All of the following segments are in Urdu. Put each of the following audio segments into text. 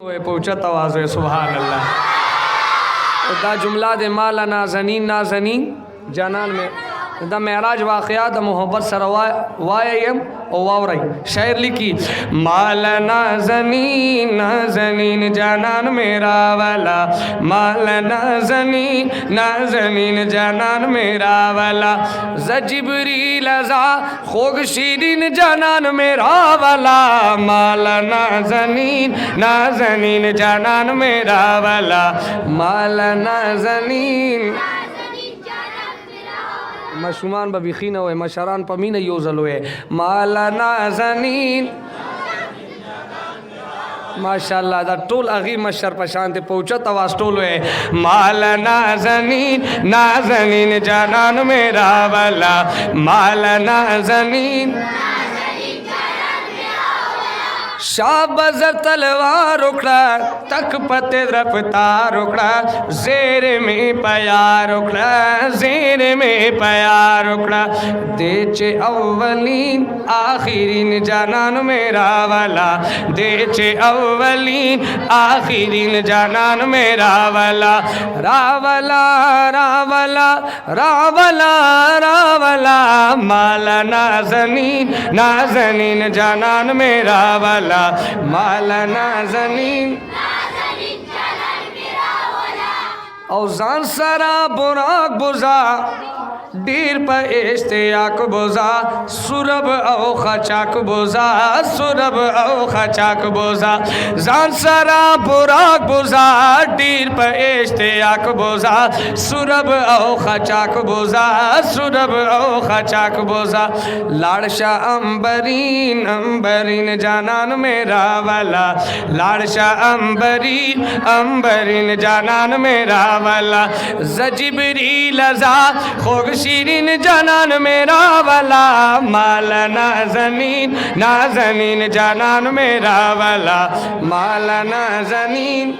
پہنچا تواضع سبحان اللہ. دا جملہ دے مالا نازنین جانان میں دا معراج واقعہ دا محبت سر وائیم او واورائی شاعر لکھی مالا نازنین جانان میرا والا مالا نازنین جانان میرا والا زجبریل ازا خوگ شیرین جانان میرا والا مالا نازنین جانان میرا والا مالا نازنین مشومان با بیخین ہوئے مشران پا مین یوزل ہوئے مالا نازنین ماشاءاللہ دا ٹول اغی مشر پشانتے پہنچا تواز ٹول ہوئے مالا نازنین جانان میرا والا مالا نازنین شاہ بزر تلوار اکڑا تک پتے رفتار اکڑا زیر میں پیار اکڑا زیر میں پیار اکڑا دیچے اولین آخرین جانان میرا والا دیچے اولین آخرین جانان میرا والا راولا راولا راولا راولا مالا نازنین جانان میرا والا مالا نازنین اوزان سرا براک بزا دیر پا اشتیاک بوزا سرب او خچاک بوزا سرب او خچاک بوزا زان سرا براک بوزا دیر پا اشتیاک بوزا سرب او خچاک بوزا سرب او خچاک بوزا لاڑشا امبرین جانان میرا والا لاڑشا امبرین جانان میرا والا زجبریل ازا خوگ شیرین جانان میرا والا مالا نازنین جانان میرا والا مالا نازنین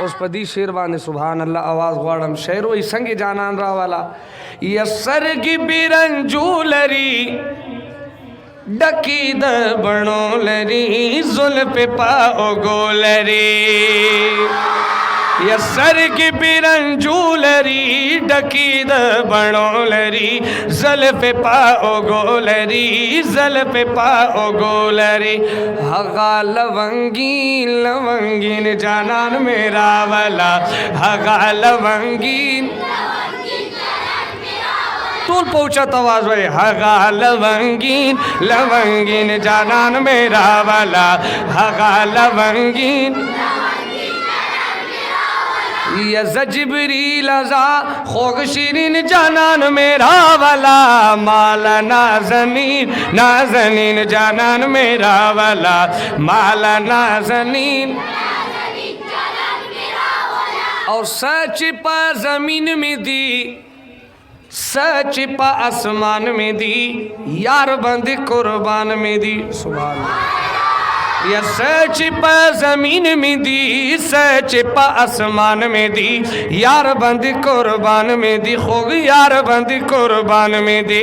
اس پدی شیروان سبحان اللہ آواز غوارم شیروی سنگ جانان را والا یسر کی برنجو لری ڈکی در بڑوں لری ظلف پاؤ گو لری یسر کی برنجو لری ڈکی در بڑوں لری ظلف پاؤ گو لری ظلف پاؤ گو لری حقا لونگین جانان میرا والا حقا لونگین طول پہنچا توازوئے حقا لونگین جانان میرا والا حقا لونگین یا زجبریل ازا خوگ شیرین جانان میرا والا مالا نازنین جانان میرا والا مالا نازنین اور سچ پا زمین میں دی سچ پا آسمان میں دی یار بند قربان میں دی سبحان اللہ یا سچ پا زمین میں دی سچ پا آسمان میں دی یار بند قربان میں دی خوگ یار بند قربان میں دی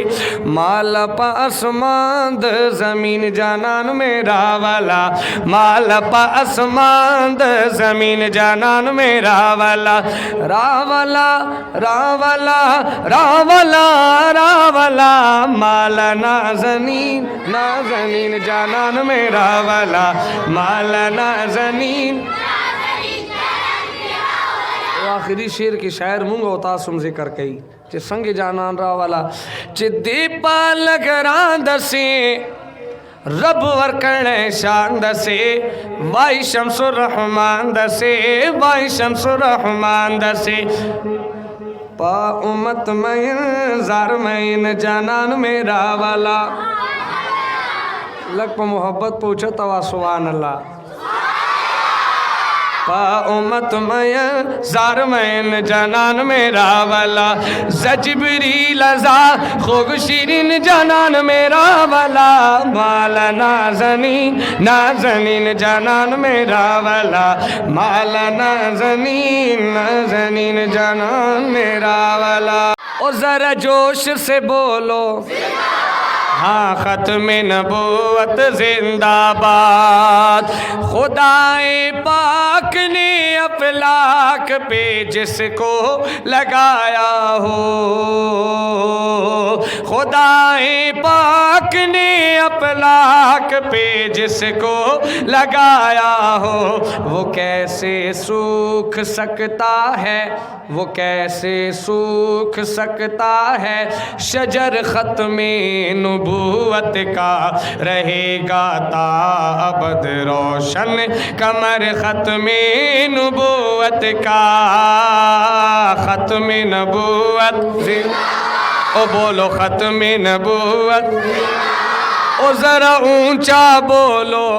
مالا پا آسمان دا زمین جانان میرا والا مالا پا آسمان دا زمین جانان میرا والا راولا راولا راولا راولا مالا نازنین جانان میرا والا مالا نازنین آخری شیر کی شاعر مونگا ہوتا سم ذکر کئی چھ سنگ جانان را والا چھ دی پالک راند سے رب ورکڑے شاند سے وائی شمس الرحمن دسے وائی شمس الرحمن دسے پا امت مین زار مین جانان میرا والا لگ پا محبت پوچھا توا سبحان اللہ پا امت مین زار مین جانان میرا والا زجبریل ازا خوگ شیرین جانان میرا والا مالا نازنین جانان میرا والا مالا نازنین جانان میرا والا اور ذرا جوش سے بولو ہاں ختم نبوت زندہ باد. خدائے پاک نے افلاک پہ جس کو لگایا ہو, خدائے پاک نے افلاک پہ جس کو لگایا ہو, وہ کیسے سوکھ سکتا ہے, وہ کیسے سوکھ سکتا ہے, شجر ختم نبوت کا رہے گا تا ابد روشن, کمر ختم نبوت کا, ختم نبوت او بولو ختم نبوت, او ذرا اونچا بولو,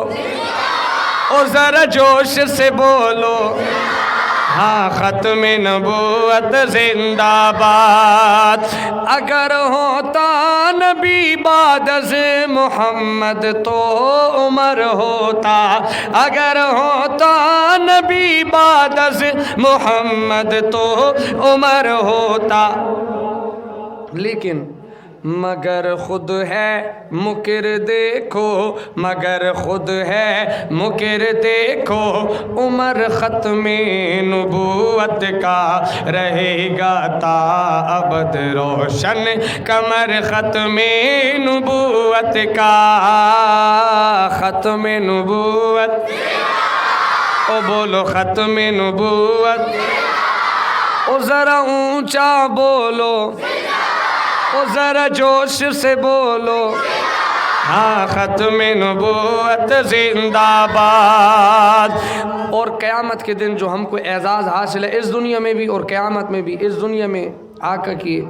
او ذرا جوش سے بولو, ہاں ختم نبوت زندہ باد. اگر ہوتا نبی بعد از محمد تو عمر ہوتا, اگر ہوتا نبی بعد از محمد تو عمر ہوتا, لیکن مگر خود ہے مکر دیکھو, مگر خود ہے مکر دیکھو, عمر ختم نبوت کا رہے گا تا ابد روشن, کمر ختم نبوت کا, ختم نبوت او بولو ختم نبوت, او ذرا اونچا بولو, او ذرا جوش سے بولو, ہاں ختم نبوت زندہ باد. اور قیامت کے دن جو ہم کو اعزاز حاصل ہے اس دنیا میں بھی اور قیامت میں بھی, اس دنیا میں آقا کی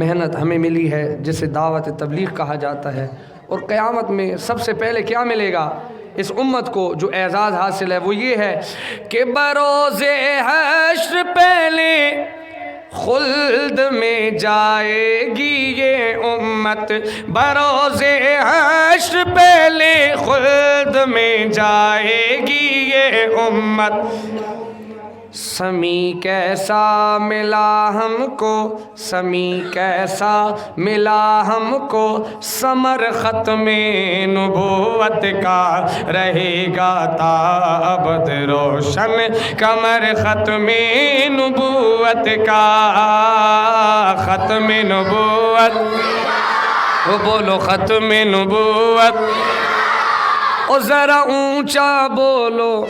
محنت ہمیں ملی ہے جسے دعوت تبلیغ کہا جاتا ہے, اور قیامت میں سب سے پہلے کیا ملے گا اس امت کو جو اعزاز حاصل ہے, وہ یہ ہے کہ بروز حشر پہلے خلد میں جائے گی یہ امت, بروز حشر پہلے خلد میں جائے گی یہ امت. سمی کیسا ملا ہم کو, سمی کیسا ملا ہم کو, ثمر ختم نبوت کا رہے گا تا ابد روشن, کمر ختم نبوت کا, ختم نبوت وہ بولو ختم نبوت, او ذرا اونچا بولو,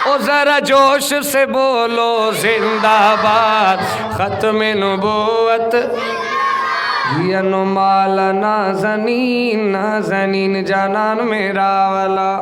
او ذرا جوش سے بولو زندہ باد, ختم نبوت. یہ نمال نازنین, نازنین جانان میرا والا.